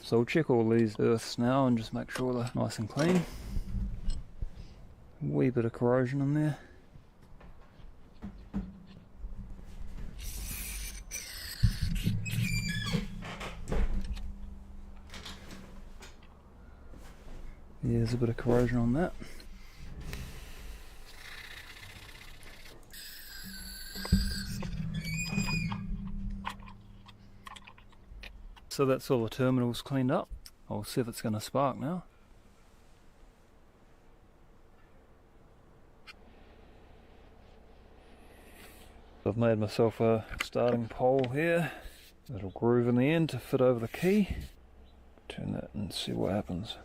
So we'll check all these earths now and just make sure they're nice and clean. Wee bit of corrosion in there. Yeah, there's a bit of corrosion on that. So that's all the terminals cleaned up. I'll see if it's going to spark now. I've made myself a starting pole here. Little groove in the end to fit over the key. Turn that and see what happens.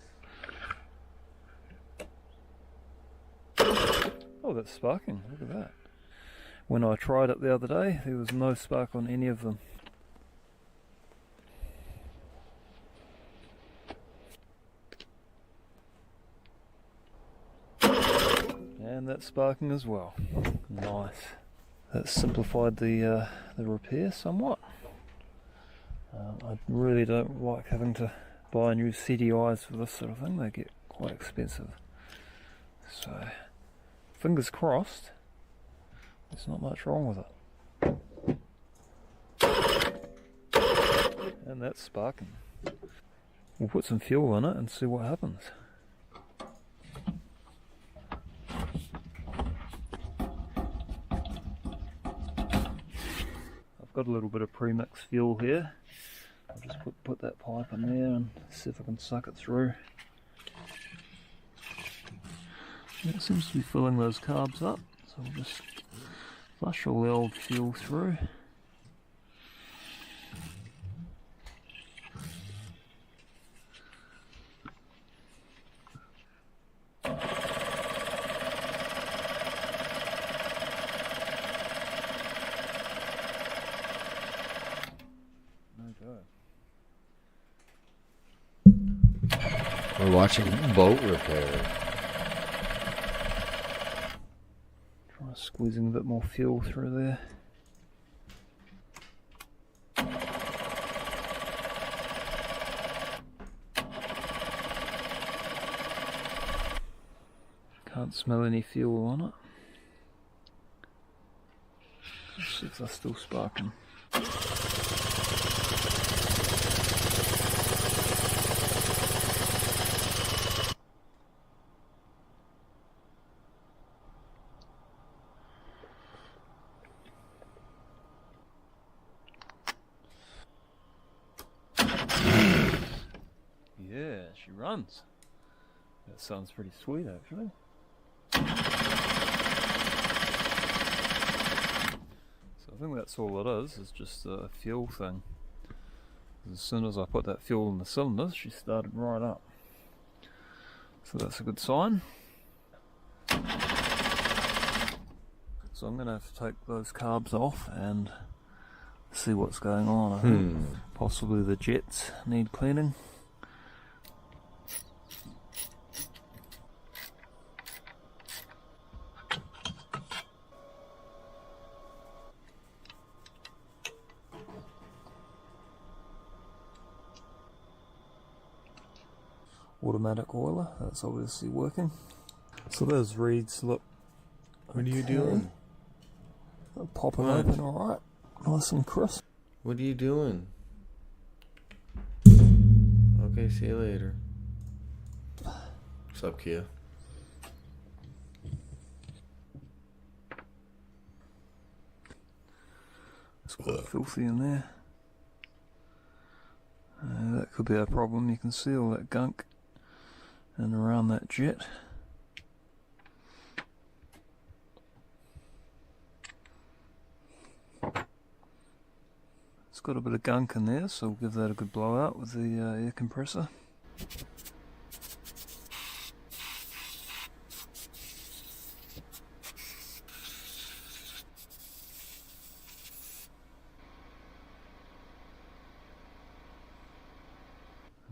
Oh, that's sparking. Look at that. When I tried it the other day, there was no spark on any of them. And that's sparking as well. Nice. That simplified the repair somewhat. I really don't like having to buy new CDIs for this sort of thing. They get quite expensive. So, fingers crossed, there's not much wrong with it. And that's sparking. We'll put some fuel in it and see what happens. Got a little bit of premix fuel here. I'll just put that pipe in there and see if I can suck it through. It seems to be filling those carbs up, so we'll just flush all the old fuel through. We're watching boat repair. Try squeezing a bit more fuel through there. Can't smell any fuel on it. Let's see if they're still sparking. Yeah, she runs. That sounds pretty sweet actually. So I think that's all it is just a fuel thing. As soon as I put that fuel in the cylinder, she started right up. So that's a good sign. So I'm going to have to take those carbs off and see what's going on. I think possibly the jets need cleaning. Automatic oiler, that's obviously working. So those reeds look. What are you doing? They'll pop them open alright. Nice and crisp. What are you doing? Okay, see you later. What's up, Kia? It's quite filthy in there. That could be a problem. You can see all that gunk and around that jet. It's got a bit of gunk in there, so we'll give that a good blowout with the air compressor.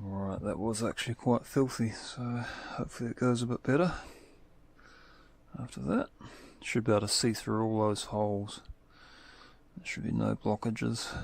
Alright, that was actually quite filthy, so hopefully it goes a bit better. After that, should be able to see through all those holes. There should be no blockages.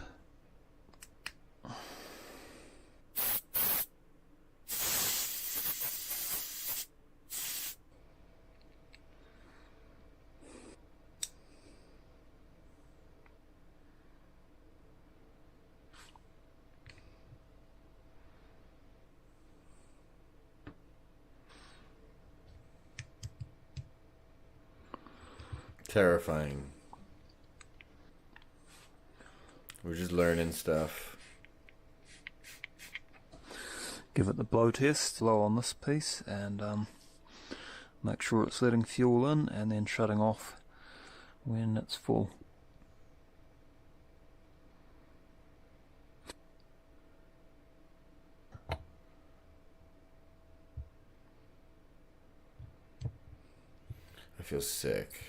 Terrifying. We're just learning stuff. Give it the blow test, blow on this piece, and make sure it's letting fuel in and then shutting off when it's full. I feel sick.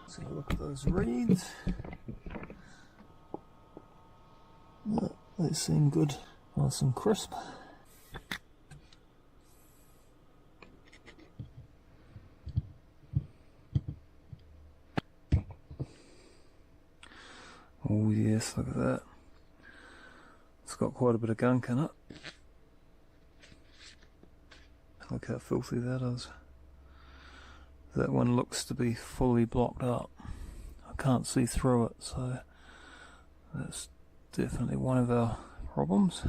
So look at those reeds. Yeah, they seem good. Nice and crisp. Oh yes, look at that. It's got quite a bit of gunk in it. Look how filthy that is. That one looks to be fully blocked up. I can't see through it, so that's definitely one of our problems.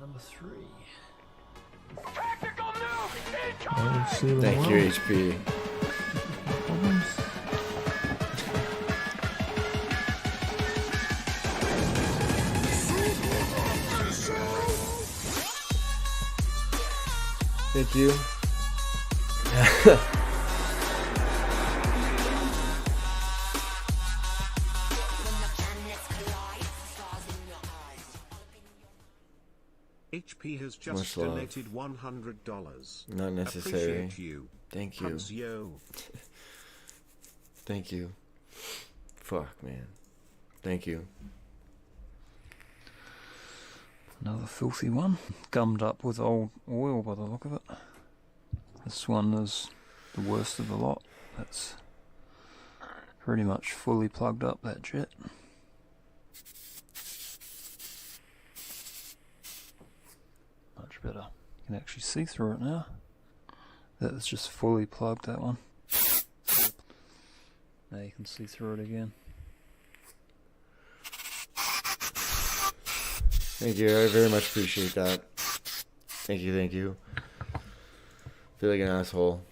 Number 3. Thank you, HP. Problems. Thank you. HP has just Much love. donated $100. Not necessary. Appreciate you. Thank you. Hugs, yo. Thank you. Fuck, man. Thank you. Another filthy one. Gummed up with old oil by the look of it. This one is the worst of the lot. That's pretty much fully plugged up, that jet. Much better. You can actually see through it now. That is just fully plugged, that one. Now you can see through it again. Thank you. I very much appreciate that. Thank you, thank you. Feel like an asshole.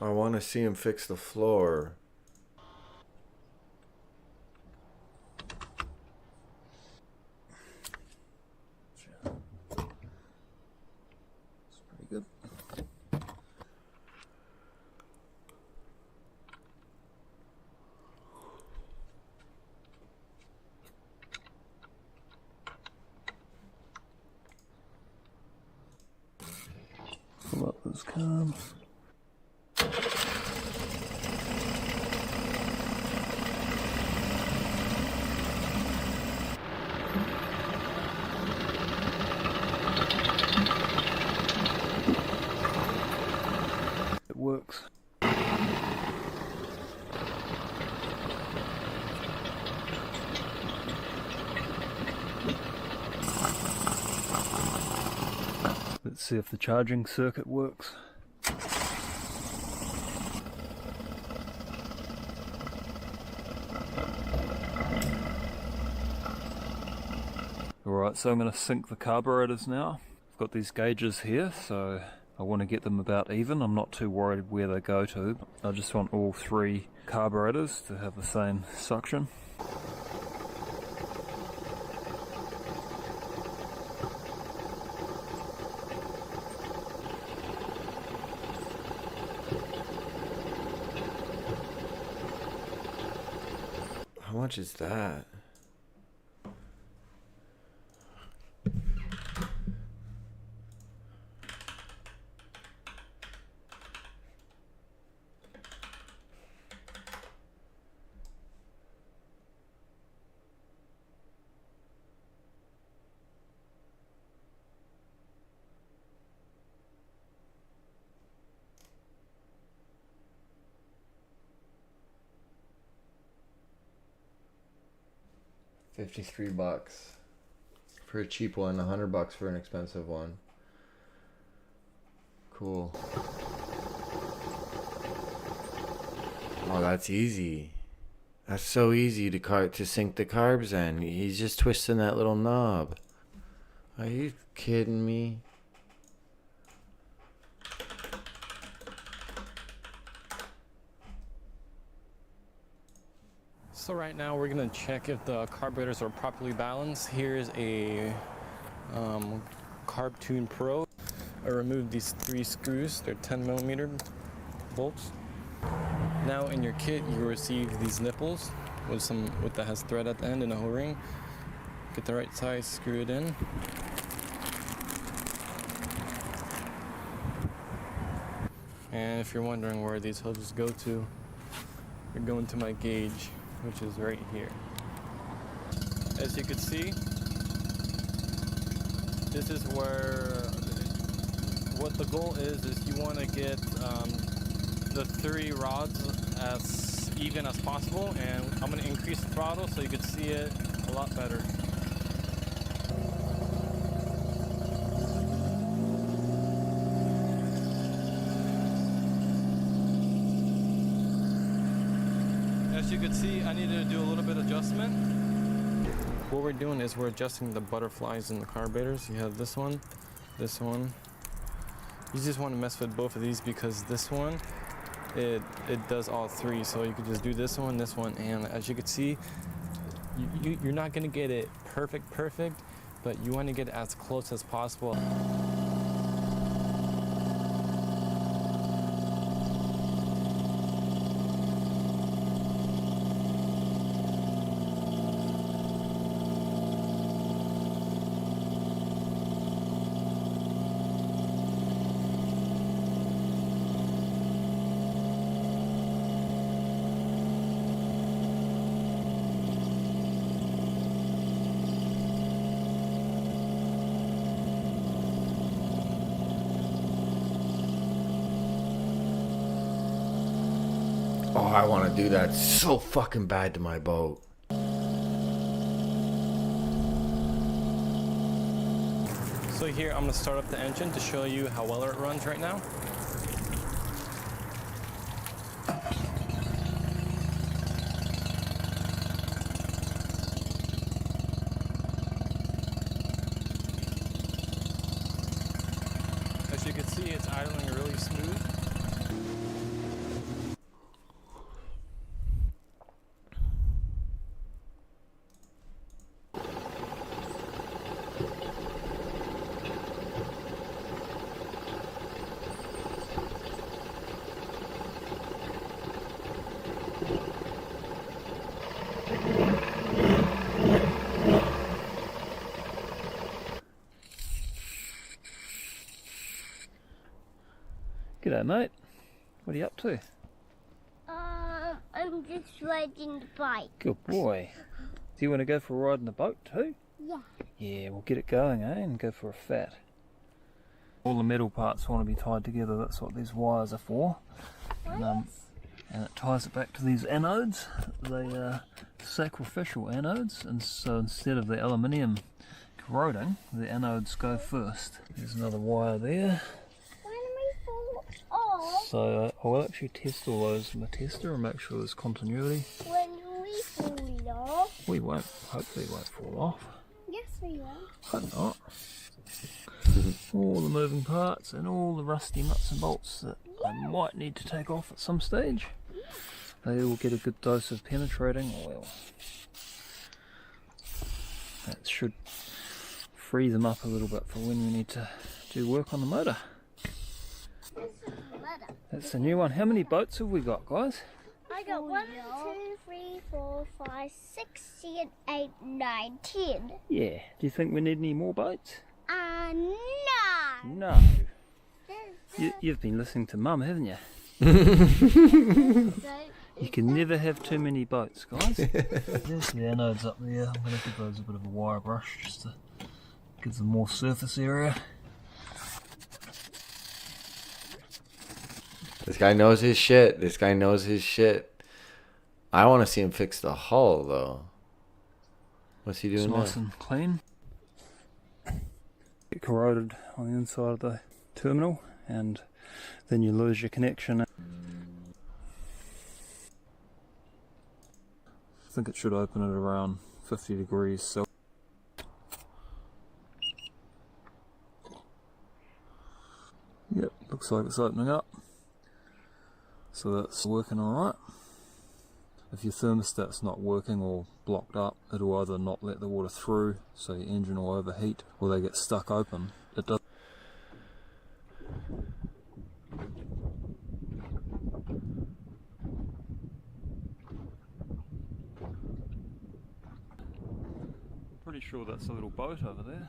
I want to see him fix the floor. It's pretty good. Fill up those carbs. It works. Let's see if the charging circuit works. Alright, so I'm going to sync the carburetors now. I've got these gauges here, so I want to get them about even. I'm not too worried where they go to. I just want all 3 carburetors to have the same suction. How much is that? $53 for a cheap one, $100 for an expensive one. Cool. Oh, that's easy. That's so easy to sink the carbs in. He's just twisting that little knob. Are you kidding me? So right now we're gonna check if the carburetors are properly balanced. Here's a Carb Tune Pro. I removed these 3 screws. They're 10mm bolts. Now in your kit you receive these nipples with that has thread at the end and a O-ring. Get the right size, screw it in. And if you're wondering where these hoses go to, you're going to my gauge, which is right here. As you can see, this is where what the goal is you want to get the 3 rods as even as possible, and I'm going to increase the throttle so you can see it a lot better. As you can see, I needed to do a little bit of adjustment. What we're doing is we're adjusting the butterflies in the carburetors. You have this one. You just want to mess with both of these because this one, it does all 3. So you could just do this one, and as you can see, you're not going to get it perfect, but you want to get it as close as possible. Oh, I want to do that so fucking bad to my boat. So here I'm going to start up the engine to show you how well it runs right now. As you can see, it's idling really smooth. G'day mate, what are you up to? I'm just riding the bike. Good boy. Do you want to go for a ride in the boat too? Yeah. Yeah, we'll get it going, and go for a fat. All the metal parts want to be tied together, that's what these wires are for. And it ties it back to these anodes. They are sacrificial anodes, and so instead of the aluminium corroding, the anodes go first. There's another wire there. When we fall off. So I will actually test all those with my tester and make sure there's continuity. When we fall off. We won't, hopefully won't fall off. Yes, we will. Hope not. All the moving parts and all the rusty nuts and bolts that I might need to take off at some stage. They will get a good dose of penetrating oil. That should free them up a little bit for when we need to do work on the motor. This is the motor. That's a new one. How many boats have we got, guys? I I got 1, 2, 3, 4, 5, 6, 7, 8, 9, 10. Yeah. Do you think we need any more boats? No. No. You've been listening to Mum, haven't you? You can never have too many boats, guys. There's the anodes up there. I'm going to give those a bit of a wire brush just to give them more surface area. This guy knows his shit. This guy knows his shit. I want to see him fix the hull, though. What's he It's doing nice now? and clean. Get corroded on the inside of the terminal, and then you lose your connection. I think it should open at around 50 degrees Celsius. Yep, looks like it's opening up. So that's working alright. If your thermostat's not working or blocked up, it'll either not let the water through, so your engine will overheat, or they get stuck open. It does. Pretty sure that's a little boat over there.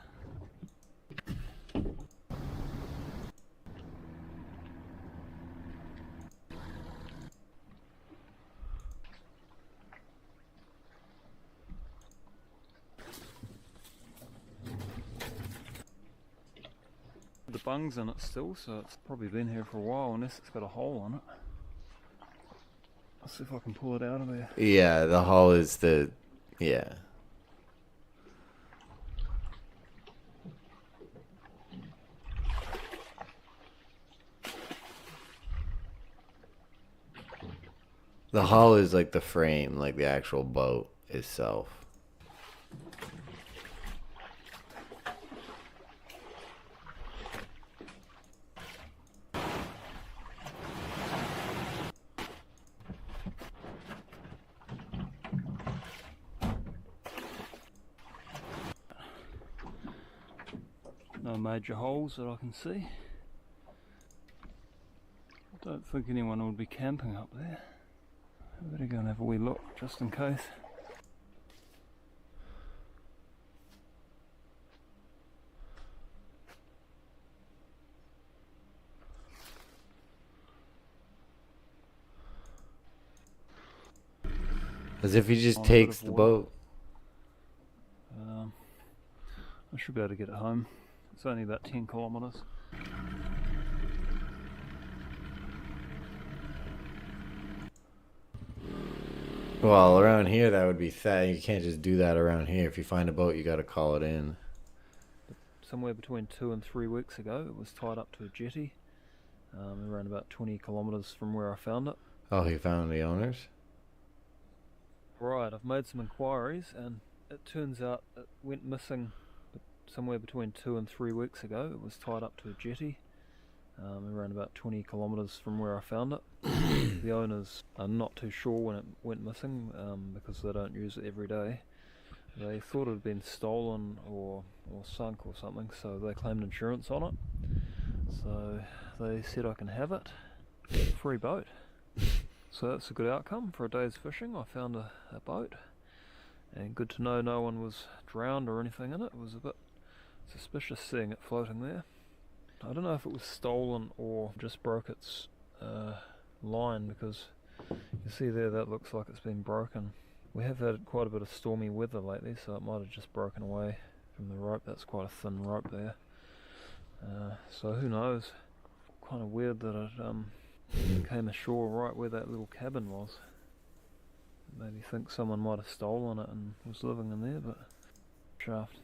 The bung's in it still, so it's probably been here for a while, unless it's got a hole in it. Let's see if I can pull it out of there. Yeah, the hull is the... Yeah. The hull is like the frame, like the actual boat itself. No major holes that I can see. I don't think anyone would be camping up there. I better go and have a wee look, just in case. As if he just On a bit takes of the water. boat. I should be able to get it home. It's only about 10 kilometres. Well, around here that would be You can't just do that around here. If you find a boat, you got to call it in. Somewhere between 2 and 3 weeks ago, it was tied up to a jetty, around about 20 kilometres from where I found it. Oh, he found the owners? Right, I've made some inquiries, and it turns out it went missing somewhere between 2 and 3 weeks ago. It was tied up to a jetty, around about 20 kilometres from where I found it. The owners are not too sure when it went missing, because they don't use it every day. They thought it had been stolen or sunk or something, so they claimed insurance on it. So they said I can have it, free boat. So that's a good outcome for a day's fishing. I found a boat, and good to know no one was drowned or anything in it. It was a bit suspicious seeing it floating there. I don't know if it was stolen or just broke its line, because you see there that looks like it's been broken. We have had quite a bit of stormy weather lately, so it might have just broken away from the rope. That's quite a thin rope there. So who knows? Kind of weird that it came ashore right where that little cabin was. Maybe think someone might have stolen it and was living in there, but shaft.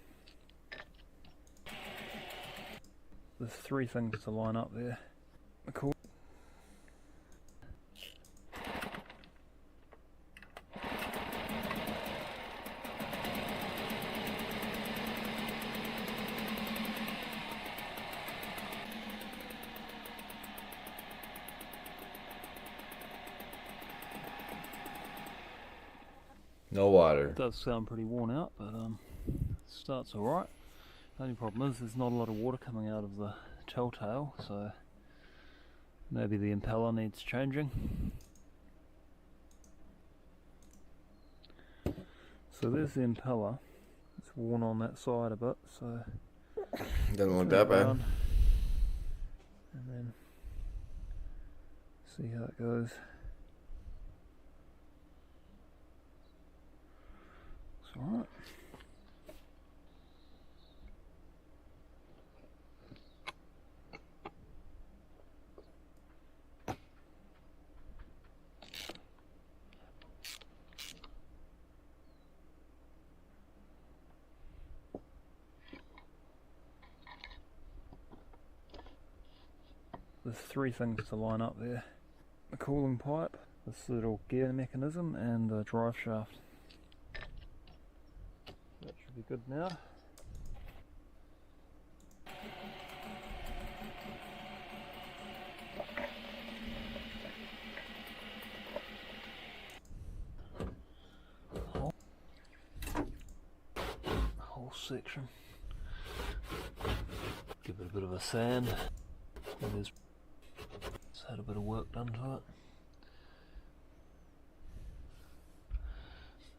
There's 3 things to line up there. Cool. No water. It does sound pretty worn out, but starts alright. The only problem is there's not a lot of water coming out of the telltale, so maybe the impeller needs changing. So there's the impeller. It's worn on that side a bit, so Doesn't look turn that it bad. round and then see how it goes. It's alright. There's three things to line up there: the cooling pipe, this little gear mechanism, and the drive shaft. That should be good now. Whole section. Give it a bit of a sand. It's had a bit of work done to it.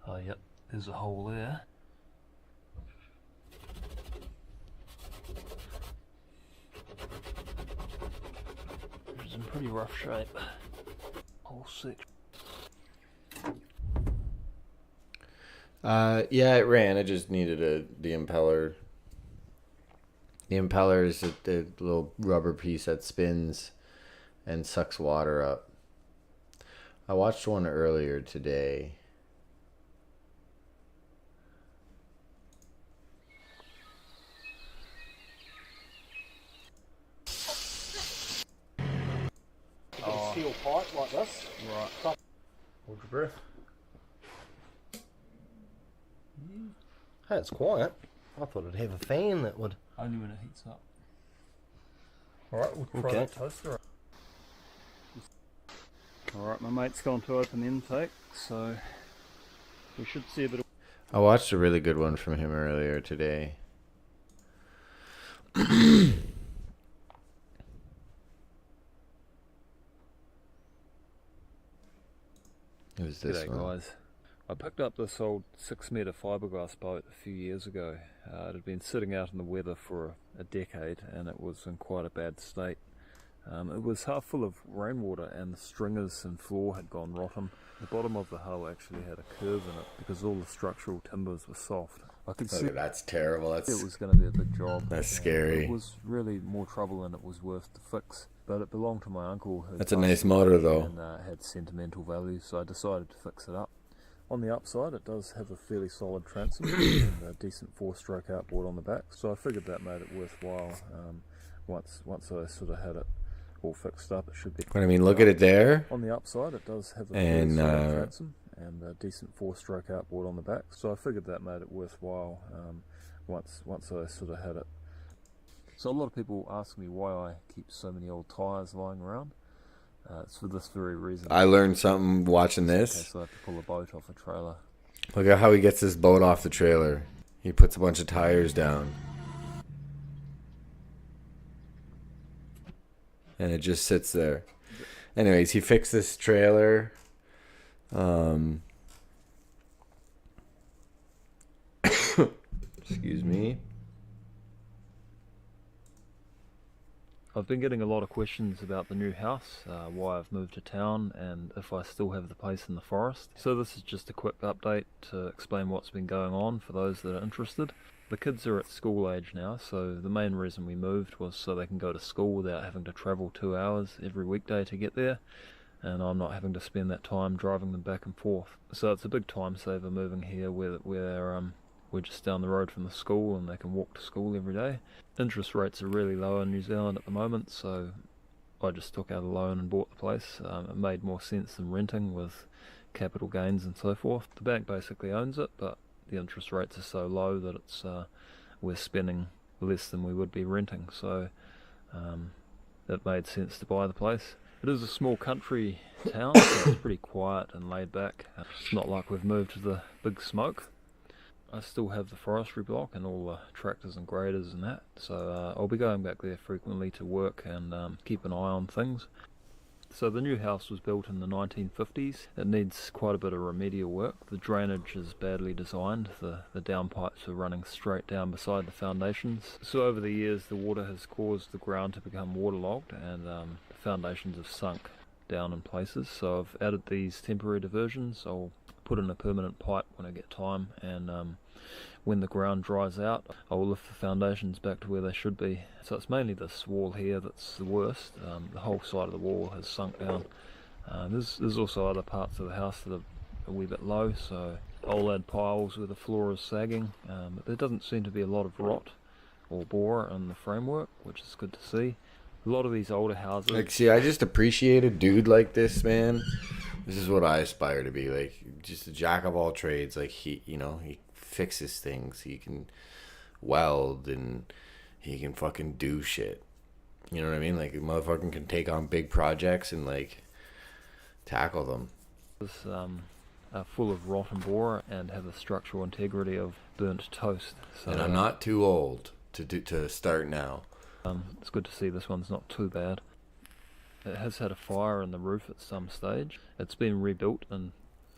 Oh yep, there's a hole there. It's in pretty rough shape. Whole section. Yeah, it ran. It just needed the impeller. The impeller is the little rubber piece that spins and sucks water up. I watched one earlier today. Oh. Steel pipe like this. Right. Hold your breath. Hey, it's quiet. I thought it'd have a fan that would. Only when it heats up. Alright, we'll try Okay. that toaster. Alright, my mate's gone to open the intake, so we should see a bit of... I watched a really good one from him earlier today. It was this G'day one. guys. I picked up this old 6-metre fiberglass boat a few years ago. It had been sitting out in the weather for a decade and it was in quite a bad state. It was half full of rainwater and the stringers and floor had gone rotten. The bottom of the hull actually had a curve in it because all the structural timbers were soft. I could see That's terrible. it was going to be a big job. That's and scary. It was really more trouble than it was worth to fix. But it belonged to my uncle. Who That's a passed nice away motor, though. And had sentimental value, so I decided to fix it up. On the upside, it does have a fairly solid transom and a decent 4-stroke outboard on the back, so I figured that made it worthwhile. Once I sort of had it all fixed up, it should be. But I mean, look at it there. On the upside, it does have a And, fairly solid transom and a decent 4-stroke outboard on the back, so I figured that made it worthwhile. Once I sort of had it. So a lot of people ask me why I keep so many old tyres lying around. It's for this very reason. I learned something watching In this. case I have to pull a boat off a trailer. Look at how he gets this boat off the trailer. He puts a bunch of tires down. And it just sits there. Anyways, he fixed this trailer. Excuse me. I've been getting a lot of questions about the new house, why I've moved to town, and if I still have the place in the forest. So this is just a quick update to explain what's been going on for those that are interested. The kids are at school age now, so the main reason we moved was so they can go to school without having to travel 2 hours every weekday to get there, and I'm not having to spend that time driving them back and forth. So it's a big time saver moving here where we're just down the road from the school and they can walk to school every day. Interest rates are really low in New Zealand at the moment, so I just took out a loan and bought the place. It made more sense than renting with capital gains and so forth. The bank basically owns it, but the interest rates are so low that it's we're spending less than we would be renting, so it made sense to buy the place. It is a small country town, so it's pretty quiet and laid back. It's not like we've moved to the big smoke. I still have the forestry block and all the tractors and graders and that, so I'll be going back there frequently to work and keep an eye on things. So the new house was built in the 1950s. It needs quite a bit of remedial work. The drainage is badly designed. The downpipes are running straight down beside the foundations. So over the years the water has caused the ground to become waterlogged, and the foundations have sunk down in places. So I've added these temporary diversions. I'll put in a permanent pipe when I get time, and when the ground dries out, I will lift the foundations back to where they should be. So it's mainly this wall here that's the worst. The whole side of the wall has sunk down. There's also other parts of the house that are a wee bit low, so I'll add piles where the floor is sagging. But there doesn't seem to be a lot of rot or bore in the framework, which is good to see. A lot of these older houses... Like, see, I just appreciate a dude like this, man. This is what I aspire to be. Like, just a jack of all trades. Like, he fixes things. He can weld, and he can fucking do shit. You know what I mean? Like, a motherfucker can take on big projects and, like, tackle them. Are full of rot and bore and have the structural integrity of burnt toast. So, And I'm not too old to start now. It's good to see this one's not too bad. It has had a fire in the roof at some stage. It's been rebuilt in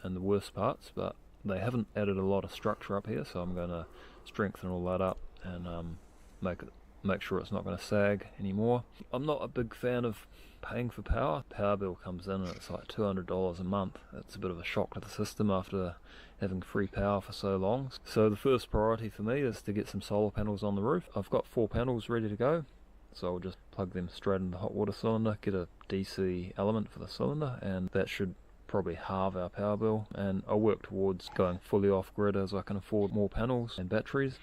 the worst parts, but they haven't added a lot of structure up here, so I'm going to strengthen all that up and make sure it's not going to sag anymore. I'm not a big fan of paying for power. Power bill comes in and it's like $200 a month. It's a bit of a shock to the system after having free power for so long. So the first priority for me is to get some solar panels on the roof. I've got 4 panels ready to go, so I'll just plug them straight into the hot water cylinder, get a DC element for the cylinder, and that should probably halve our power bill. And I'll work towards going fully off grid as I can afford more panels and batteries.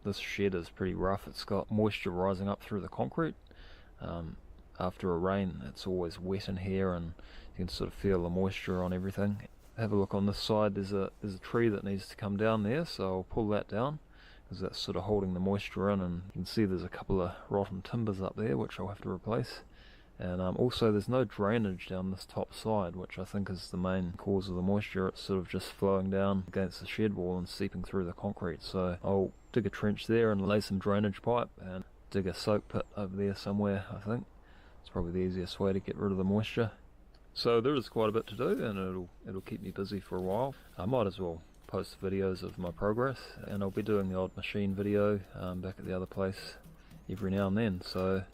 This shed is pretty rough. It's got moisture rising up through the concrete. After a rain, it's always wet in here, and you can sort of feel the moisture on everything. Have a look on this side. There's a tree that needs to come down there, so I'll pull that down because that's sort of holding the moisture in, and you can see there's a couple of rotten timbers up there which I'll have to replace. And also there's no drainage down this top side, which I think is the main cause of the moisture. It's sort of just flowing down against the shed wall and seeping through the concrete. So I'll dig a trench there and lay some drainage pipe and dig a soak pit over there somewhere. I think it's probably the easiest way to get rid of the moisture. So there is quite a bit to do, and it'll keep me busy for a while. I might as well post videos of my progress, and I'll be doing the odd machine video back at the other place every now and then. So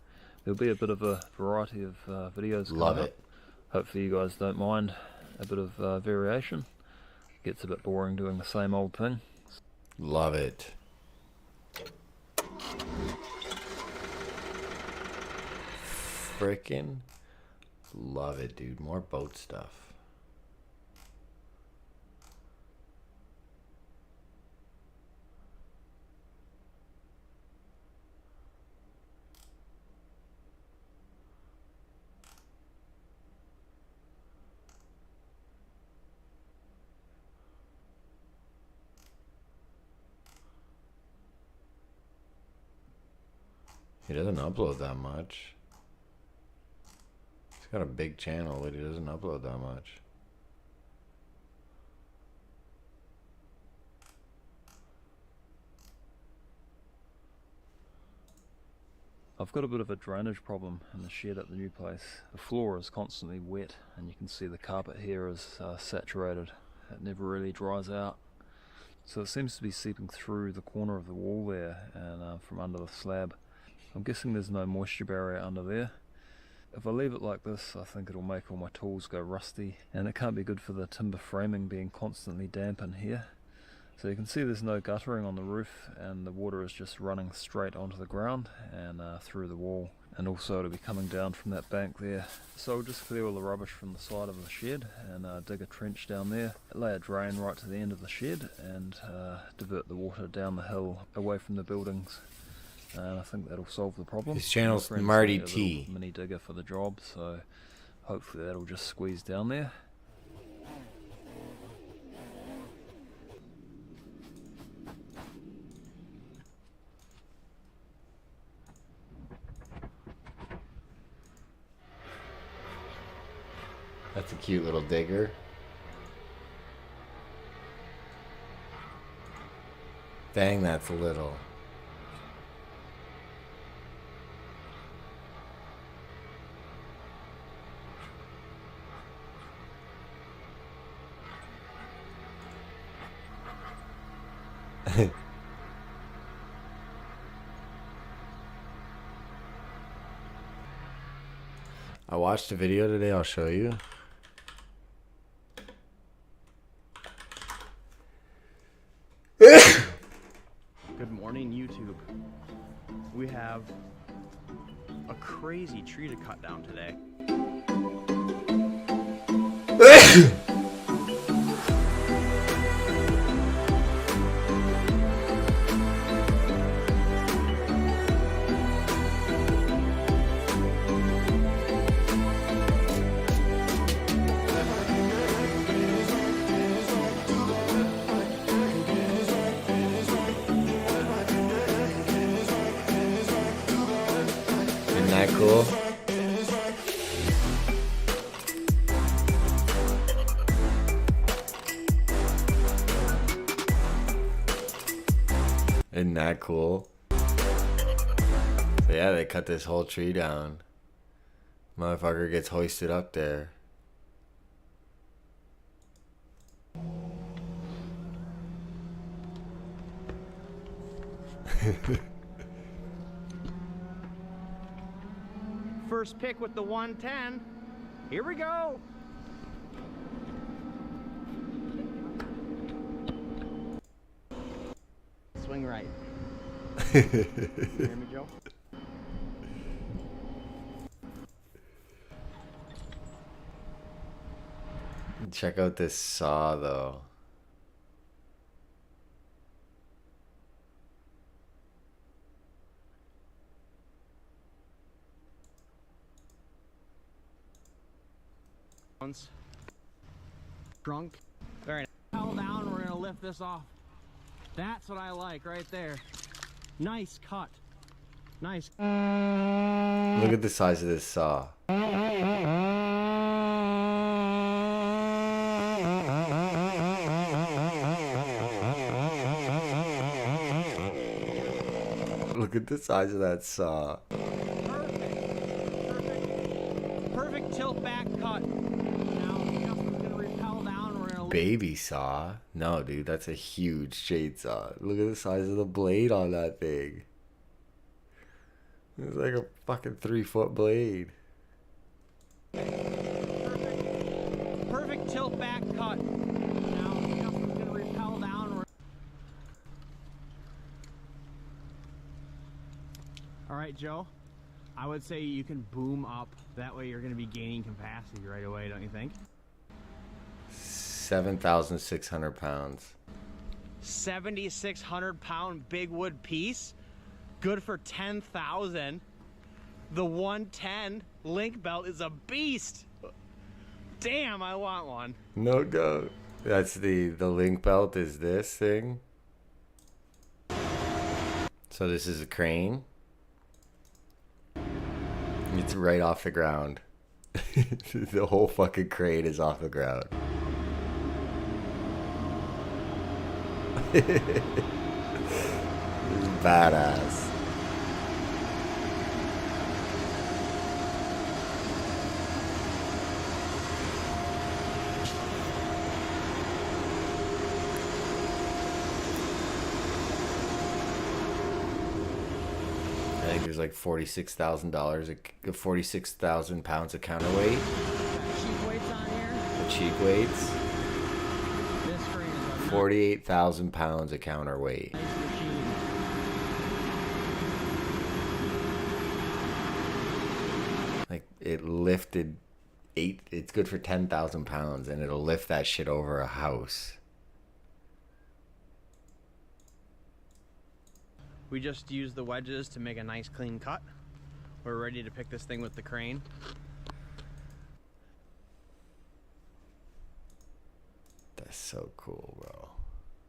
there'll be a bit of a variety of videos coming Love up. it. Hopefully you guys don't mind a bit of variation. It gets a bit boring doing the same old thing. Love it. Frickin' love it, dude. More boat stuff. He doesn't upload that much. He's got a big channel, but he doesn't upload that much. I've got a bit of a drainage problem in the shed at the new place. The floor is constantly wet, and you can see the carpet here is saturated. It never really dries out. So it seems to be seeping through the corner of the wall there and from under the slab. I'm guessing there's no moisture barrier under there. If I leave it like this, I think it'll make all my tools go rusty, and it can't be good for the timber framing being constantly damp in here. So you can see there's no guttering on the roof, and the water is just running straight onto the ground and through the wall, and also it'll be coming down from that bank there. So I'll just clear all the rubbish from the side of the shed and dig a trench down there, lay a drain right to the end of the shed, and divert the water down the hill away from the buildings. And I think that'll solve the problem. His channel's My friend Marty sent me a T. little mini digger for the job, so hopefully that'll just squeeze down there. That's a cute little digger. Dang, that's little. I watched a video today, I'll show you. Good morning, YouTube. We have a crazy tree to cut down today. Isn't that cool? Isn't that cool? So yeah, they cut this whole tree down. Motherfucker gets hoisted up there. First pick with the 110. Here we go. Swing right. You hear me, Joe? Check out this saw though. Drunk. Very nice. Hell down, we're gonna lift this off. That's what I like right there. Nice cut. Nice. Look at the size of this saw. Look at the size of that saw. Perfect tilt back cut. Now Justin's gonna repel down. We're gonna Baby saw? No, dude, that's a huge shade saw. Look at the size of the blade on that thing. It's like a fucking 3-foot blade. perfect tilt back cut. Now Justin's gonna repel down. All right, Joe. I would say you can boom up. That way you're going to be gaining capacity right away, don't you think? 7,600 pounds. 7,600 pound big wood piece. Good for 10,000. The 110 link belt is a beast. Damn, I want one. No doubt. That's the link belt is this thing. So this is a crane. It's right off the ground. The whole fucking crane is off the ground. This is badass. I think there's like $46,000, 46,000 pounds of counterweight. Cheap weights on here. The cheek weights. This crane is a 48,000 pounds of counterweight. nice machine. Like it lifted it's good for 10,000 pounds and it'll lift that shit over a house. We just used the wedges to make a nice clean cut. We're ready to pick this thing with the crane. That's so cool, bro.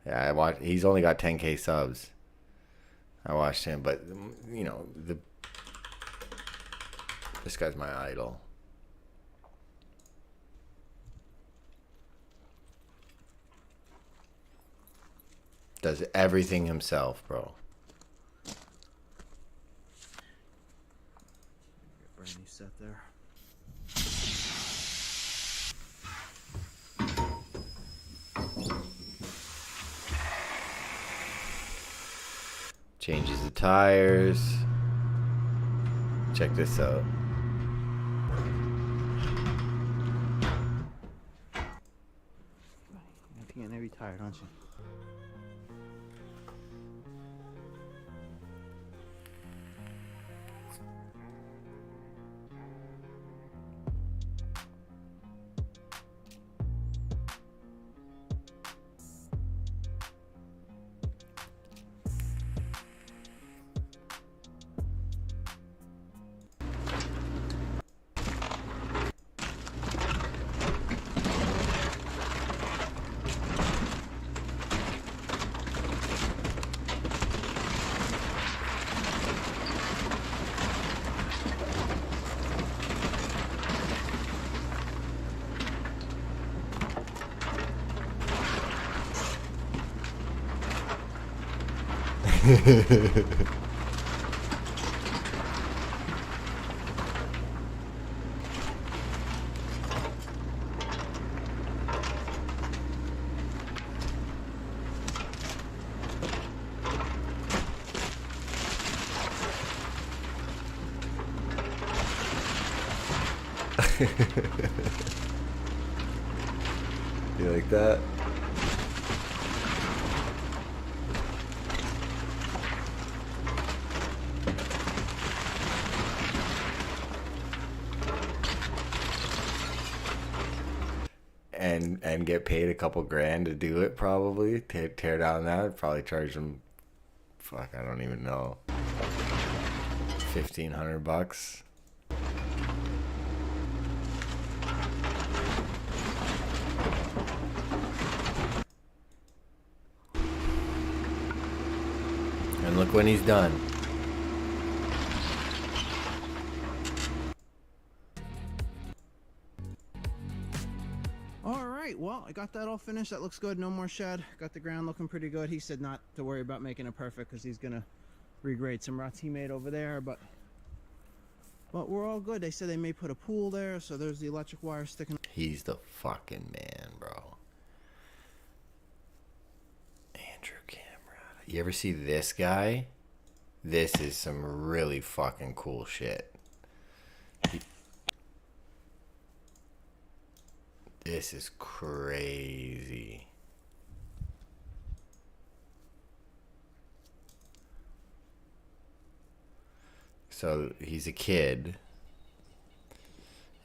Yeah, I watched. He's only got 10K subs. I watched him, but you know, this guy's my idol. Does everything himself, bro. Brand new set there. Changes the tires. Check this out. Tired, aren't you? You like that? And get paid a couple grand to do it, probably. Tear down that. I'd probably charge them, fuck, I don't even know, $1,500. And look when he's done. All right, well, I got that all finished. That looks good. No more shed. Got the ground looking pretty good. He said not to worry about making it perfect because he's gonna regrade some ruts he made over there, but we're all good. They said they may put a pool there, so there's the electric wire sticking. He's the fucking man, bro. Andrew Cameron. You ever see this guy? This is some really fucking cool shit. This is crazy. So he's a kid,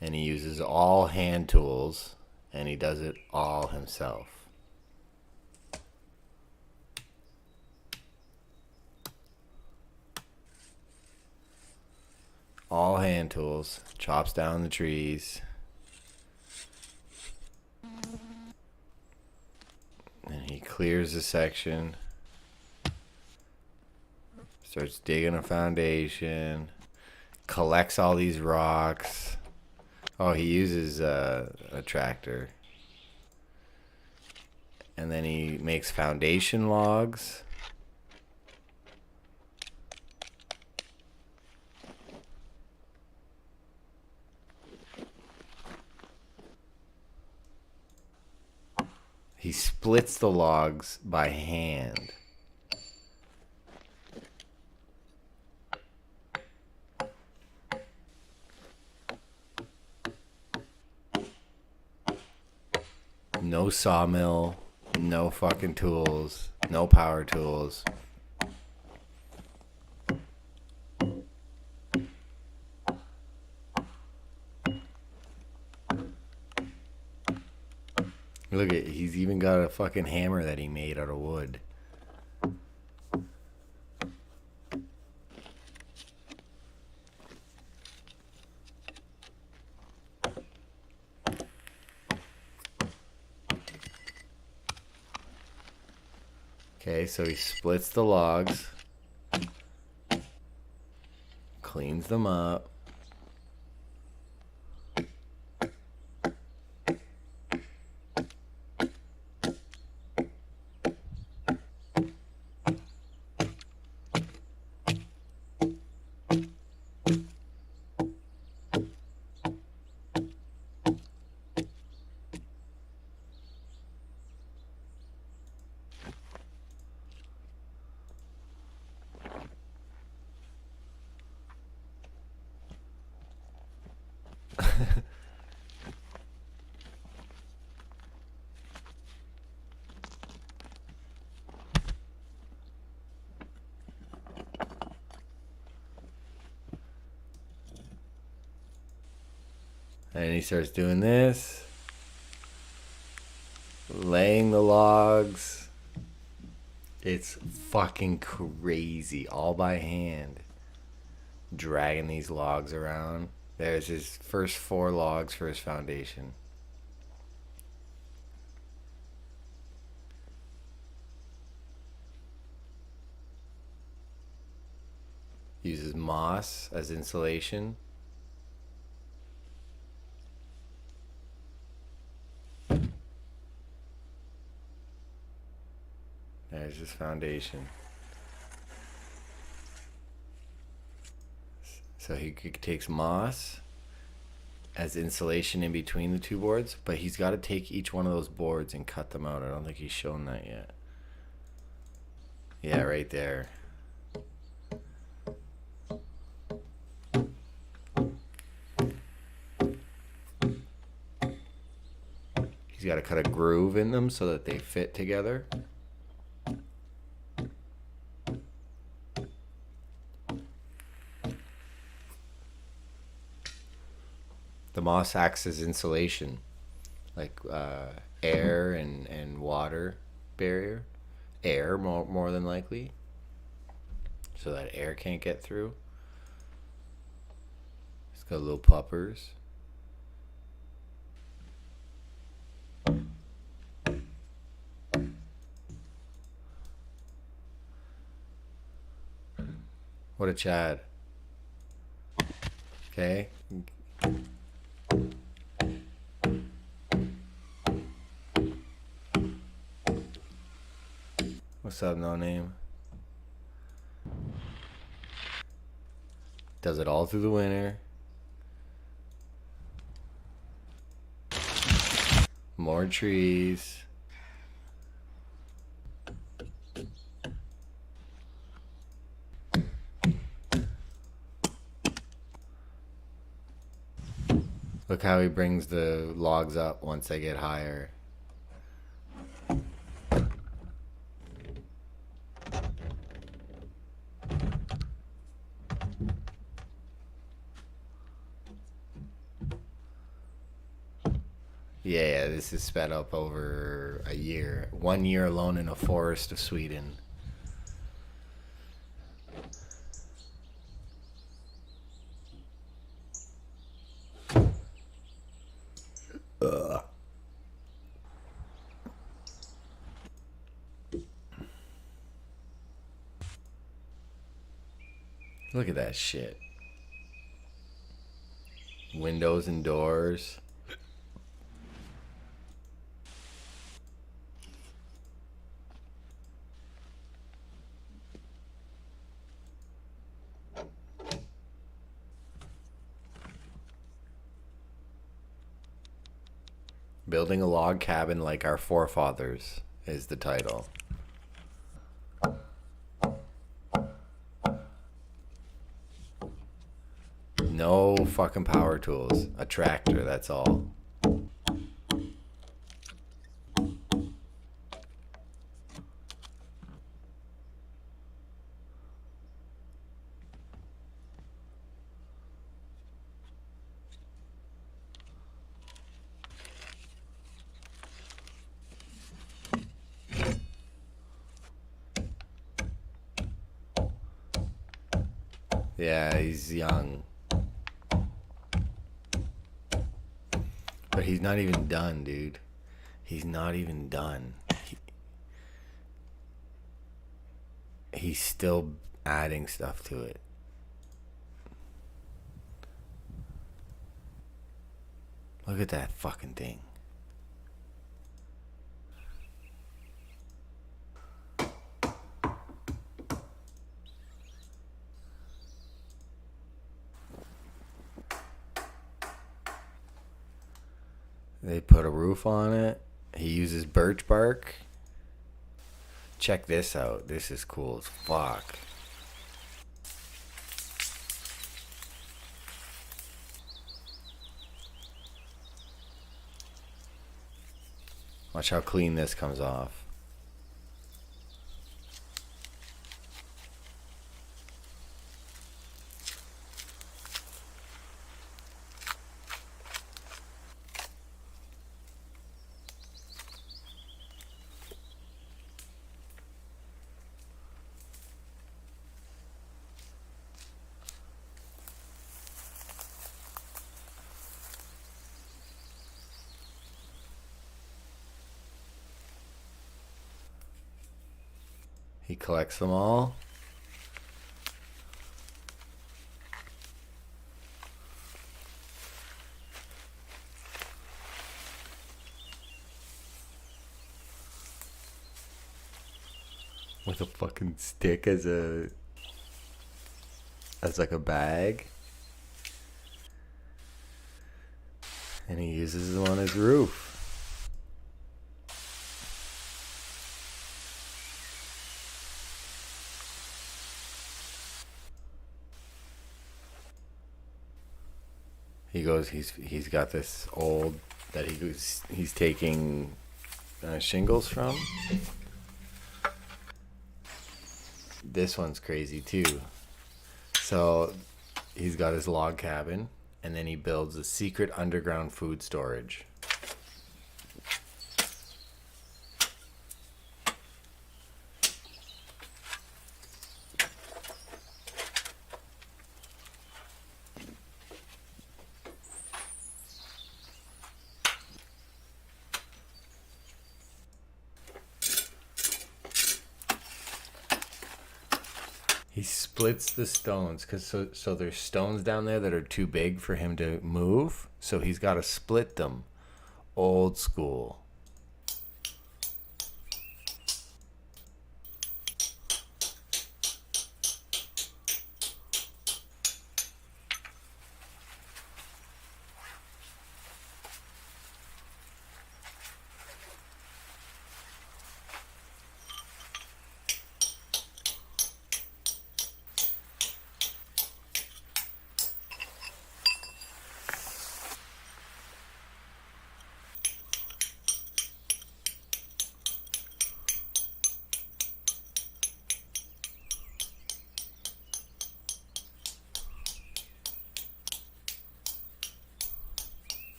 and he uses all hand tools, and he does it all himself. All hand tools, chops down the trees. And he clears a section. Starts digging a foundation. Collects all these rocks. Oh, he uses a tractor. And then he makes foundation logs. He splits the logs by hand. No sawmill, no fucking tools, no power tools. Look at, he's even got a fucking hammer that he made out of wood. Okay, so he splits the logs, cleans them up. And he starts doing this. Laying the logs. It's fucking crazy. All by hand. Dragging these logs around. There's his first 4 logs for his foundation. Uses moss as insulation. There's his foundation. So he takes moss as insulation in between the 2 boards, but he's got to take each one of those boards and cut them out. I don't think he's shown that yet. Yeah, right there. He's got to cut a groove in them so that they fit together. The moss acts as insulation, like air and water barrier. Air more than likely, so that air can't get through. It's got little puppers. What a Chad. Okay. What's up, no name? Does it all through the winter. More trees. Look how he brings the logs up once they get higher. Yeah, this is sped up over a year. 1 year alone in a forest of Sweden. Ugh. Look at that shit. Windows and doors. Building a log cabin like our forefathers is the title. No fucking power tools. A tractor, that's all. Yeah, he's young. But he's not even done, dude. He's not even done. He's still adding stuff to it. Look at that fucking thing. They put a roof on it. He uses birch bark. Check this out. This is cool as fuck. Watch how clean this comes off. He collects them all. With a fucking stick as like a bag. And he uses them on his roof. He goes, he's got this old that he's taking shingles from. This one's crazy too. So he's got his log cabin, and then he builds a secret underground food storage. He splits the stones because so there's stones down there that are too big for him to move, so he's got to split them, old school.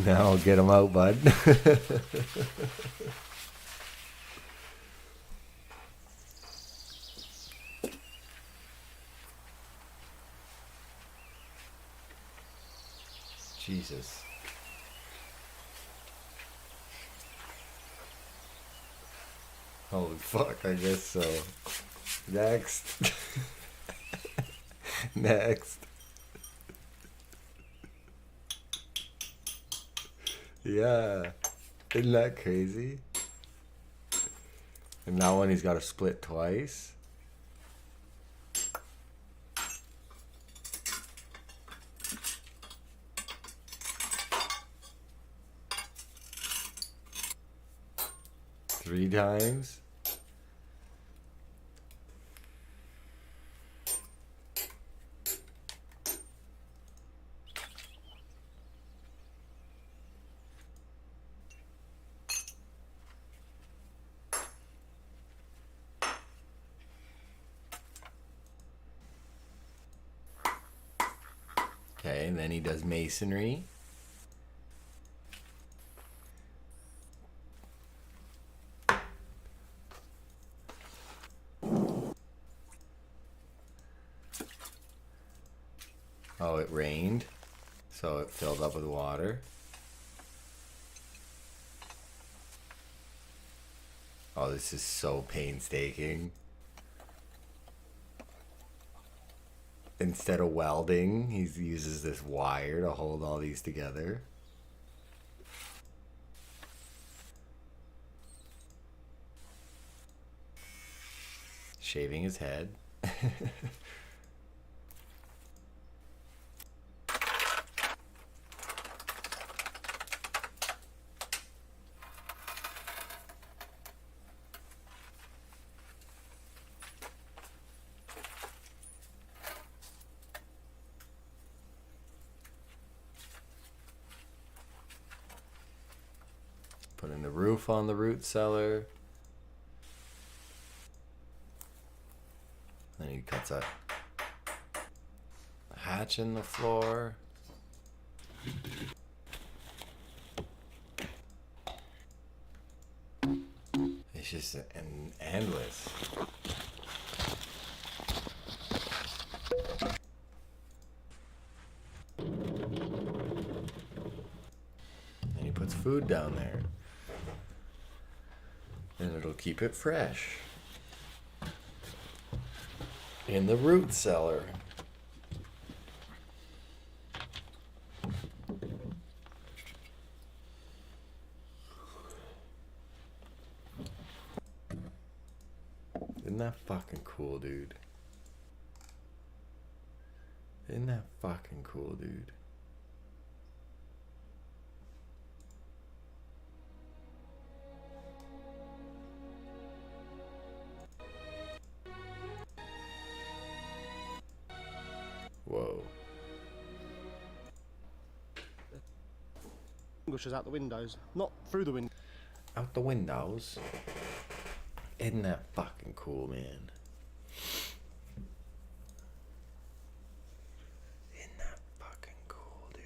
Now get him out, bud. Jesus. Holy fuck, I guess so. Next. Next. Yeah. Isn't that crazy? And that one he's got to split twice. Three times. Okay, and then he does masonry. Oh, it rained, so it filled up with water. Oh, this is so painstaking. Instead of welding, he uses this wire to hold all these together. Shaving his head. Putting the roof on the root cellar. Then he cuts a hatch in the floor. It's just endless. And he puts food down there. And it'll keep it fresh. In the root cellar. Isn't that fucking cool, dude? Isn't that fucking cool, dude? Whoa. Gushes out the windows, not through the window. Out the windows. Isn't that fucking cool, man? Isn't that fucking cool, dude?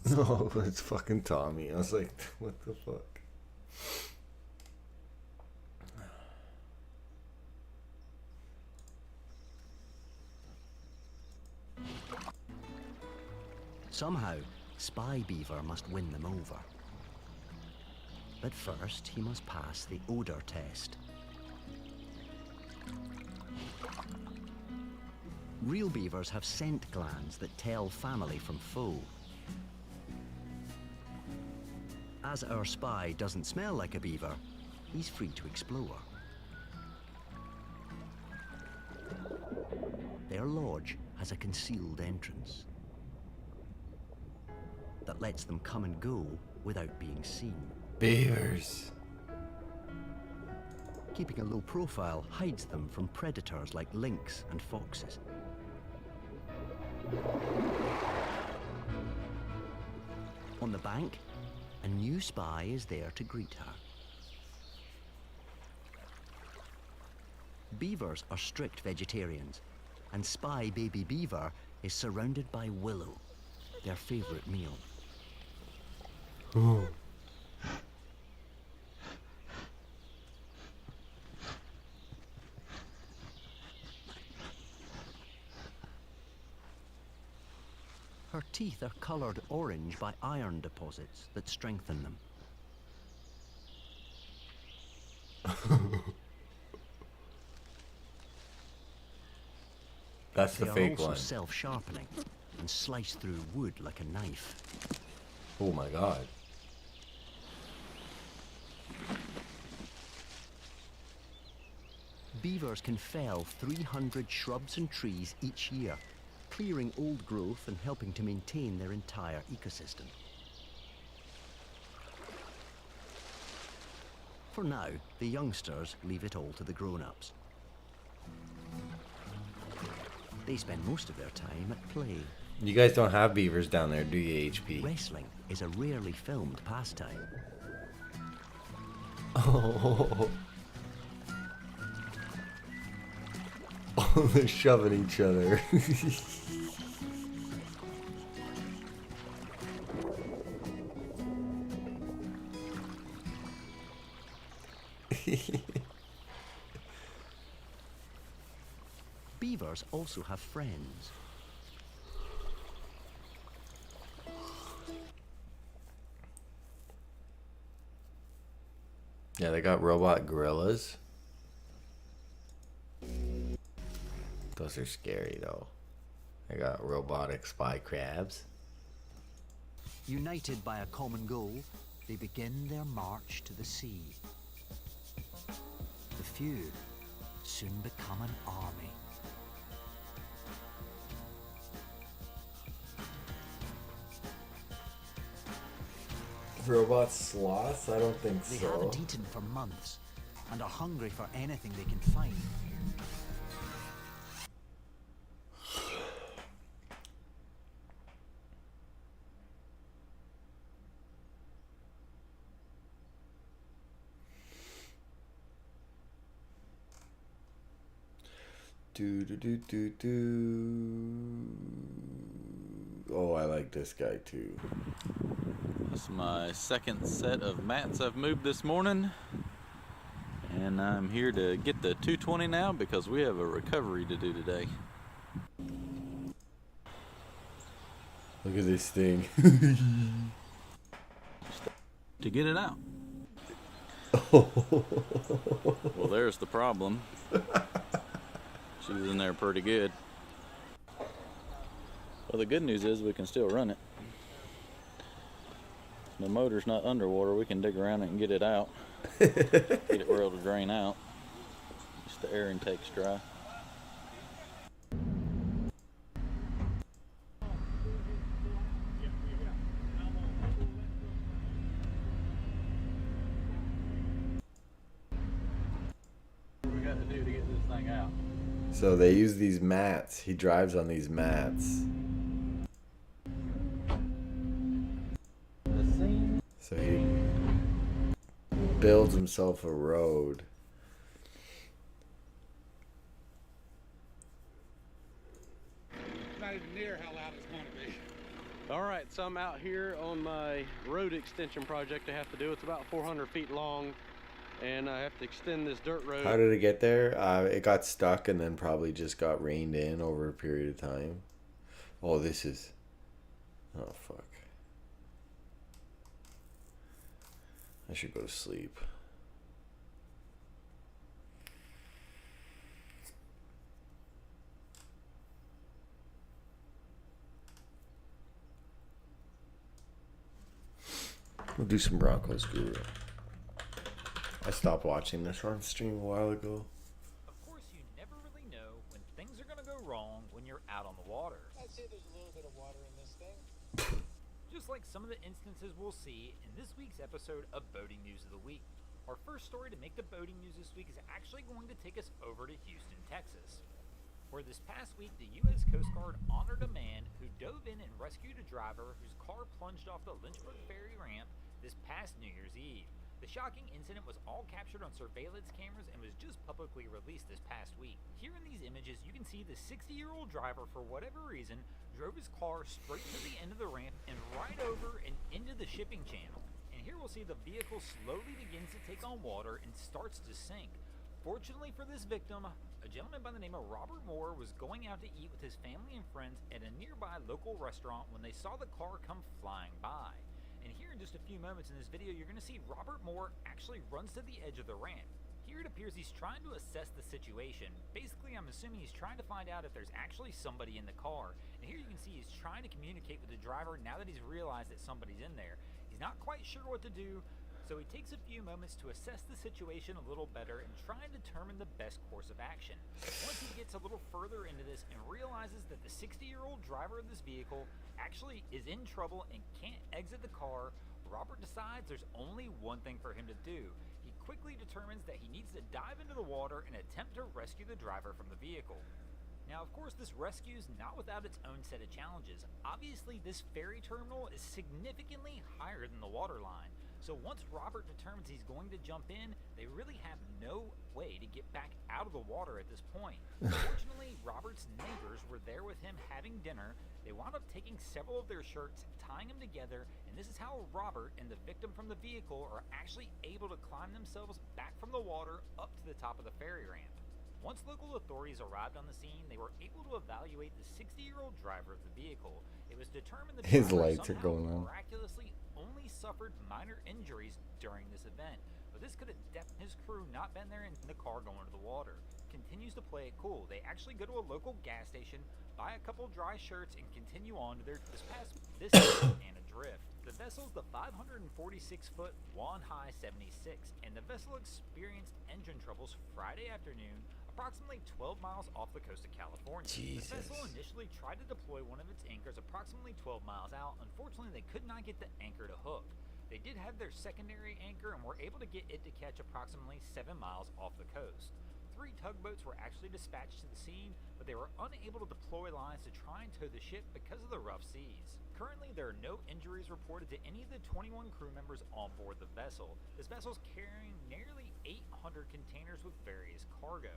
No, it's fucking Tommy. I was like, what the fuck? Somehow, Spy Beaver must win them over. But first, he must pass the odor test. Real beavers have scent glands that tell family from foe. As our spy doesn't smell like a beaver, he's free to explore. Their lodge has a concealed entrance that lets them come and go without being seen. Beavers. Keeping a low profile hides them from predators like lynx and foxes. On the bank, a new spy is there to greet her. Beavers are strict vegetarians, and Spy Baby Beaver is surrounded by willow, their favorite meal. Oh. Her teeth are colored orange by iron deposits that strengthen them. That's the They are fake also one. self-sharpening and slice through wood like a knife. Oh my god. Beavers can fell 300 shrubs and trees each year, clearing old growth and helping to maintain their entire ecosystem. For now, the youngsters leave it all to the grown-ups. They spend most of their time at play. You guys don't have beavers down there, do you, HP? Wrestling is a rarely filmed pastime. Oh. Oh, they're shoving each other. Beavers also have friends. Yeah, they got robot gorillas. Those are scary though. They got robotic spy crabs. United by a common goal, they begin their march to the sea. The few soon become an army. Robot sloths? I don't think They so. haven't eaten for months and are hungry for anything they can find. Do. Oh, I like this guy too. That's my second set of mats I've moved this morning, and I'm here to get the 220 now because we have a recovery to do today. Look at this thing. To get it out. Well, there's the problem. She was in there pretty good. Well, the good news is we can still run it. The motor's not underwater. We can dig around it and get it out. Get it where it'll drain out. Just the air intake's dry. What we got to do to get this thing out? So they use these mats. He drives on these mats. So he builds himself a road. Not even near how loud it's going to be. All right, so I'm out here on my road extension project I have to do. It's about 400 feet long, and I have to extend this dirt road. How did it get there? It got stuck and then probably just got reined in over a period of time. Oh, this is... Oh, fuck. I should go to sleep. We'll do some Broncos Guru. I stopped watching this on stream a while ago. Of course, you never really know when things are going to go wrong when you're out on the water. I'd say there's a little bit of water in this thing. Just like some of the instances we'll see in this week's episode of Boating News of the Week. Our first story to make the boating news this week is actually going to take us over to Houston, Texas, where this past week the U.S. Coast Guard honored a man who dove in and rescued a driver whose car plunged off the Lynchburg Ferry ramp this past New Year's Eve. The shocking incident was all captured on surveillance cameras and was just publicly released this past week. Here in these images, you can see the 60-year-old driver, for whatever reason, drove his car straight to the end of the ramp and right over and into the shipping channel. And here we'll see the vehicle slowly begins to take on water and starts to sink. Fortunately for this victim, a gentleman by the name of Robert Moore was going out to eat with his family and friends at a nearby local restaurant when they saw the car come flying by. And here in just a few moments in this video, you're going to see Robert Moore actually runs to the edge of the ramp. Here it appears he's trying to assess the situation. Basically, I'm assuming he's trying to find out if there's actually somebody in the car. And here you can see he's trying to communicate with the driver now that he's realized that somebody's in there. He's not quite sure what to do, so he takes a few moments to assess the situation a little better and try and determine the best course of action. Once he gets a little further into this and realizes that the 60-year-old driver of this vehicle actually is in trouble and can't exit the car, Robert decides there's only one thing for him to do. He quickly determines that he needs to dive into the water and attempt to rescue the driver from the vehicle. Now, of course, this rescue is not without its own set of challenges. Obviously, this ferry terminal is significantly higher than the water line. So once Robert determines he's going to jump in, they really have no way to get back out of the water at this point. Fortunately, Robert's neighbors were there with him having dinner. They wound up taking several of their shirts, tying them together, and this is how Robert and the victim from the vehicle are actually able to climb themselves back from the water up to the top of the ferry ramp. Once local authorities arrived on the scene, they were able to evaluate the 60-year-old driver of the vehicle. It was determined the His driver lights are somehow going on. miraculously only suffered minor injuries during this event, but this could have definitely his crew not been there in the car going to the water. Continues to play it cool. They actually go to a local gas station, buy a couple dry shirts, and continue on to their this and adrift. The vessel is the 546-foot Hi 76, and the vessel experienced engine troubles Friday afternoon, approximately 12 miles off the coast of California. Jesus. The vessel initially tried to deploy one of its anchors approximately 12 miles out. Unfortunately, they could not get the anchor to hook. They did have their secondary anchor and were able to get it to catch approximately 7 miles off the coast. 3 tugboats were actually dispatched to the scene, but they were unable to deploy lines to try and tow the ship because of the rough seas. Currently, there are no injuries reported to any of the 21 crew members on board the vessel. This vessel is carrying nearly 800 containers with various cargo.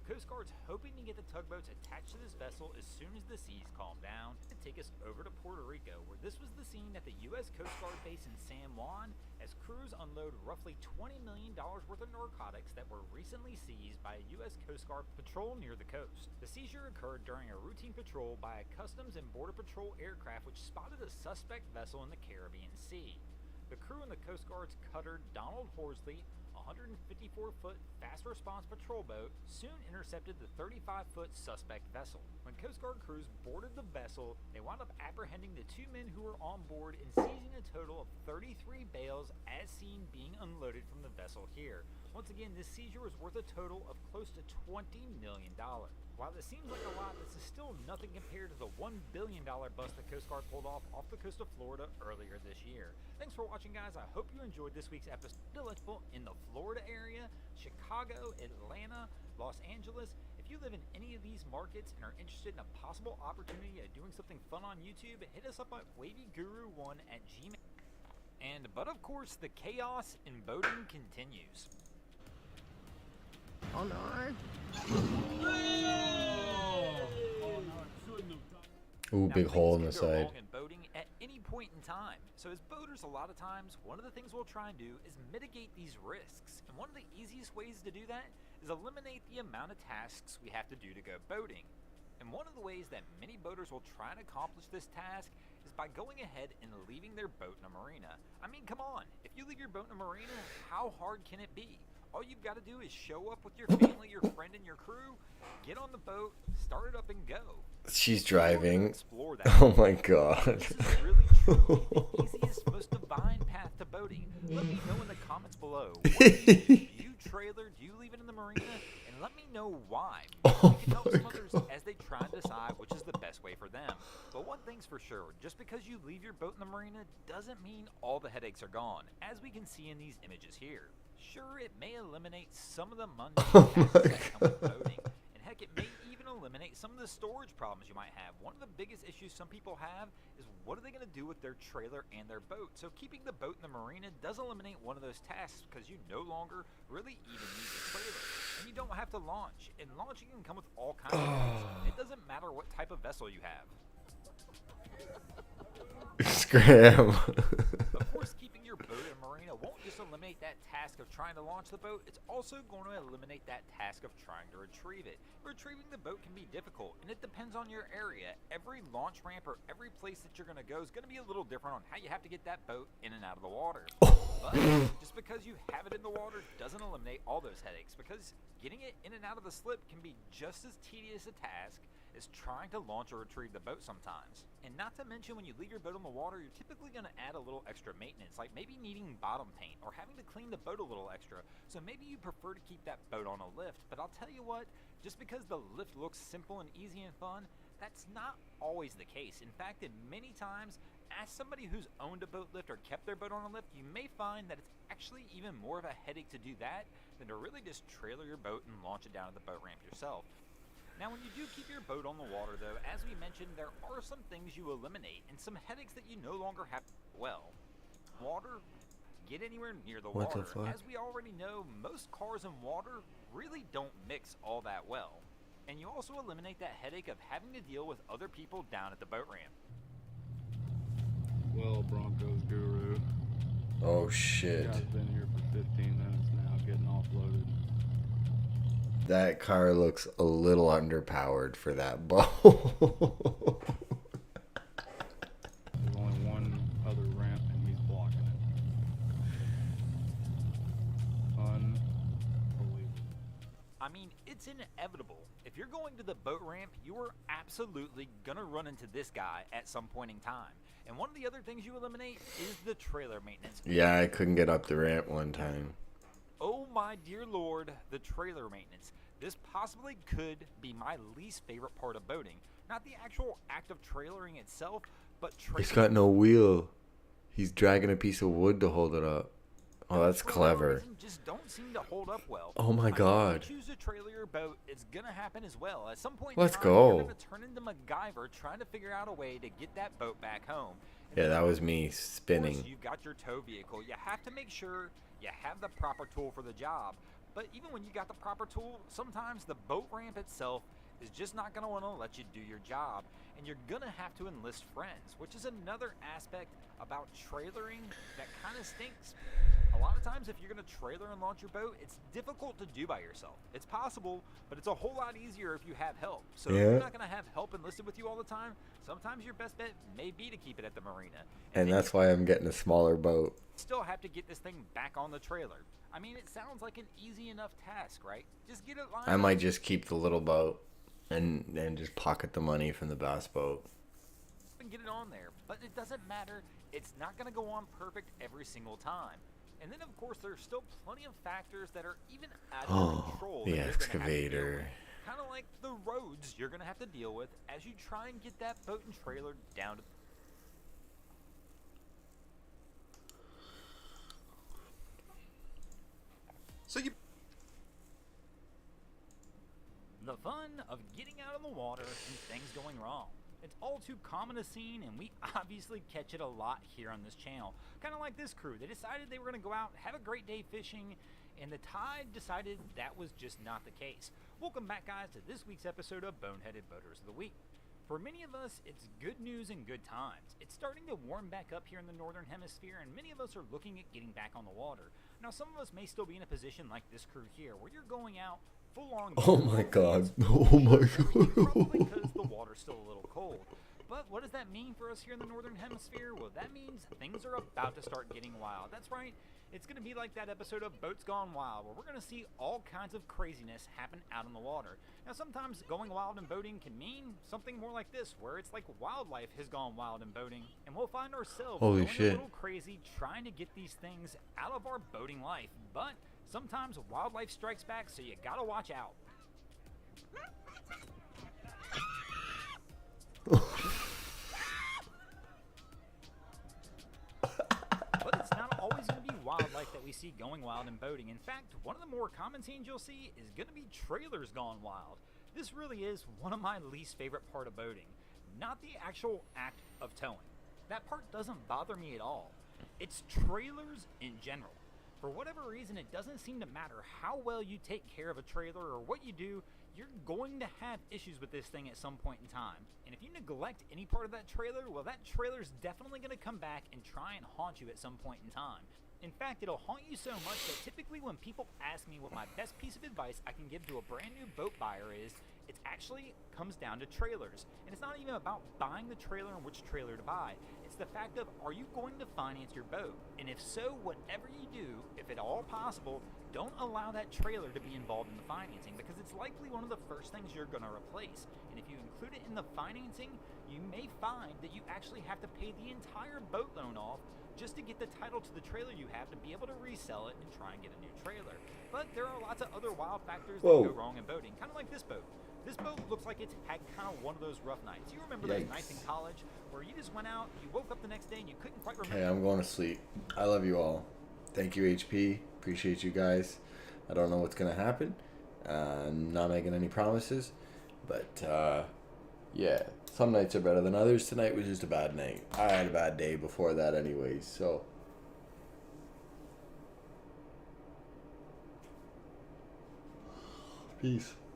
The Coast Guard's hoping to get the tugboats attached to this vessel as soon as the seas calm down and take us over to Puerto Rico, where this was the scene at the U.S. Coast Guard base in San Juan as crews unload roughly $20 million worth of narcotics that were recently seized by a U.S. Coast Guard patrol near the coast. The seizure occurred during a routine patrol by a Customs and Border Patrol aircraft which spotted a suspect vessel in the Caribbean Sea. The crew in the Coast Guard's cutter Donald Horsley, 154-foot fast response patrol boat, soon intercepted the 35-foot suspect vessel. When Coast Guard crews boarded the vessel, they wound up apprehending the 2 men who were on board and seizing a total of 33 bales as seen being unloaded from the vessel here. Once again, this seizure was worth a total of close to $20 million. While this seems like a lot, this is still nothing compared to the $1 billion bust the Coast Guard pulled off the coast of Florida earlier this year. Thanks for watching, guys. I hope you enjoyed this week's episode. Delightful in the Florida area, Chicago, Atlanta, Los Angeles. If you live in any of these markets and are interested in a possible opportunity of doing something fun on YouTube, hit us up at wavyguru1@gmail. But of course, the chaos in boating continues. Oh no. Ooh, big hole in the Things can go side. wrong in boating at any point in time. So as boaters, a lot of times, one of the things we'll try and do is mitigate these risks. And one of the easiest ways to do that is eliminate the amount of tasks we have to do to go boating. And one of the ways that many boaters will try and accomplish this task is by going ahead and leaving their boat in a marina. I mean, come on, if you leave your boat in a marina, how hard can it be? All you've got to do is show up with your family, your friend, and your crew, get on the boat, start it up, and go. She's driving. Explore that. Oh my god. This is really truly the easiest, most divine path to boating. Let me know in the comments below. What do you trailer? Do you leave it in the marina? And let me know why. We can help some others as they try and decide which is the best way for them. But one thing's for sure, just because you leave your boat in the marina doesn't mean all the headaches are gone, as we can see in these images here. Sure, it may eliminate some of the mundane tasks that come with boating, and heck, it may even eliminate some of the storage problems you might have. One of the biggest issues some people have is what are they going to do with their trailer and their boat? So keeping the boat in the marina does eliminate one of those tasks because you no longer really even need the trailer. And you don't have to launch. And launching can come with all kinds of things. It doesn't matter what type of vessel you have. Scram. Of course, keeping your boat in a marina won't just eliminate that task of trying to launch the boat, it's also going to eliminate that task of trying to retrieve it. Retrieving the boat can be difficult, and it depends on your area. Every launch ramp or every place that you're going to go is going to be a little different on how you have to get that boat in and out of the water. But just because you have it in the water doesn't eliminate all those headaches, because getting it in and out of the slip can be just as tedious a task is trying to launch or retrieve the boat sometimes. And not to mention, when you leave your boat on the water, you're typically going to add a little extra maintenance, like maybe needing bottom paint or having to clean the boat a little extra. So maybe you prefer to keep that boat on a lift. But I'll tell you what, just because the lift looks simple and easy and fun, that's not always the case. In fact, many times, as somebody who's owned a boat lift or kept their boat on a lift, you may find that it's actually even more of a headache to do that than to really just trailer your boat and launch it down to the boat ramp yourself. Now, when you do keep your boat on the water, though, as we mentioned, there are some things you eliminate and some headaches that you no longer have. Well, water, get anywhere near the What the water. fuck? As we already know, most cars and water really don't mix all that well. And you also eliminate that headache of having to deal with other people down at the boat ramp. Well, Broncos guru. Oh shit. Guy's been here for 15 minutes now, getting offloaded. That car looks a little underpowered for that boat. There's only one other ramp and he's blocking it. Unbelievable. I mean, it's inevitable. If you're going to the boat ramp, you are absolutely gonna run into this guy at some point in time. And one of the other things you eliminate is the trailer maintenance. Yeah, I couldn't get up the ramp one time. Oh my dear lord, the trailer maintenance. This possibly could be my least favorite part of boating. Not the actual act of trailering itself, but It's got no wheel. He's dragging a piece of wood to hold it up. Oh, that's clever. Just don't seem to hold up well. Oh my God. If you choose to trailer your boat, it's gonna happen as well. At some point, Let's in time, go. You're gonna turn into MacGyver trying to figure out a way to get that boat back home. And Yeah, then, that was me of course, spinning. you've got your tow vehicle. You have to make sure you have the proper tool for the job. But even when you got the proper tool, sometimes the boat ramp itself is just not going to want to let you do your job, and you're going to have to enlist friends, which is another aspect about trailering that kind of stinks. A lot of times if you're going to trailer and launch your boat, it's difficult to do by yourself. It's possible, but it's a whole lot easier if you have help. So if you're not going to have help enlisted with you all the time, sometimes your best bet may be to keep it at the marina. And that's why I'm getting a smaller boat. Still have to get this thing back on the trailer. I mean, it sounds like an easy enough task, right? Just get it lined I might up just keep the little boat and just pocket the money from the bass boat. and get it on there. But it doesn't matter. It's not going to go on perfect every single time. And then, of course, there's still plenty of factors that are even out of your control. The excavator. Kind of like the roads you're going to have to deal with as you try and get that boat and trailer down to... So you... The fun of getting out on the water and things going wrong. It's all too common a scene, and we obviously catch it a lot here on this channel. Kind of like this crew. They decided they were going to go out, have a great day fishing, and the tide decided that was just not the case. Welcome back, guys, to this week's episode of Boneheaded Boaters of the Week. For many of us, it's good news and good times. It's starting to warm back up here in the Northern Hemisphere, and many of us are looking at getting back on the water. Now, some of us may still be in a position like this crew here, where you're going out full-on... Oh my God. Oh my God. Probably because the water's still a little cold. But what does that mean for us here in the Northern Hemisphere? Well, that means things are about to start getting wild. That's right. It's going to be like that episode of Boats Gone Wild, where we're going to see all kinds of craziness happen out in the water. Now, sometimes going wild in boating can mean something more like this, where it's like wildlife has gone wild in boating, and we'll find ourselves Holy going shit. a little crazy trying to get these things out of our boating life. But sometimes wildlife strikes back, so you got to watch out. But it's not always going to be wildlife that we see going wild in boating. In fact, one of the more common scenes you'll see is going to be trailers gone wild. This really is one of my least favorite part of boating. Not the actual act of towing. That part doesn't bother me at all. It's trailers in general. For whatever reason, it doesn't seem to matter how well you take care of a trailer or what you do, you're going to have issues with this thing at some point in time. And if you neglect any part of that trailer, well, that trailer's definitely going to come back and try and haunt you at some point in time. In fact, it'll haunt you so much that typically when people ask me what my best piece of advice I can give to a brand new boat buyer is, it actually comes down to trailers. And it's not even about buying the trailer and which trailer to buy. It's the fact of, are you going to finance your boat? And if so, whatever you do, if at all possible, don't allow that trailer to be involved in the financing, because it's likely one of the first things you're going to replace. And if you include it in the financing, you may find that you actually have to pay the entire boat loan off just to get the title to the trailer you have to be able to resell it and try and get a new trailer. But there are lots of other wild factors that go wrong in boating, kind of like this boat. This boat looks like it's had kind of one of those rough nights. You remember those nights in college where you just went out, you woke up the next day and you couldn't quite remember. Hey, I'm going to sleep. I love you all. Thank you, HP. Appreciate you guys. I don't know what's going to happen. I'm not making any promises. But, yeah, some nights are better than others. Tonight was just a bad night. I had a bad day before that anyways, so Peace.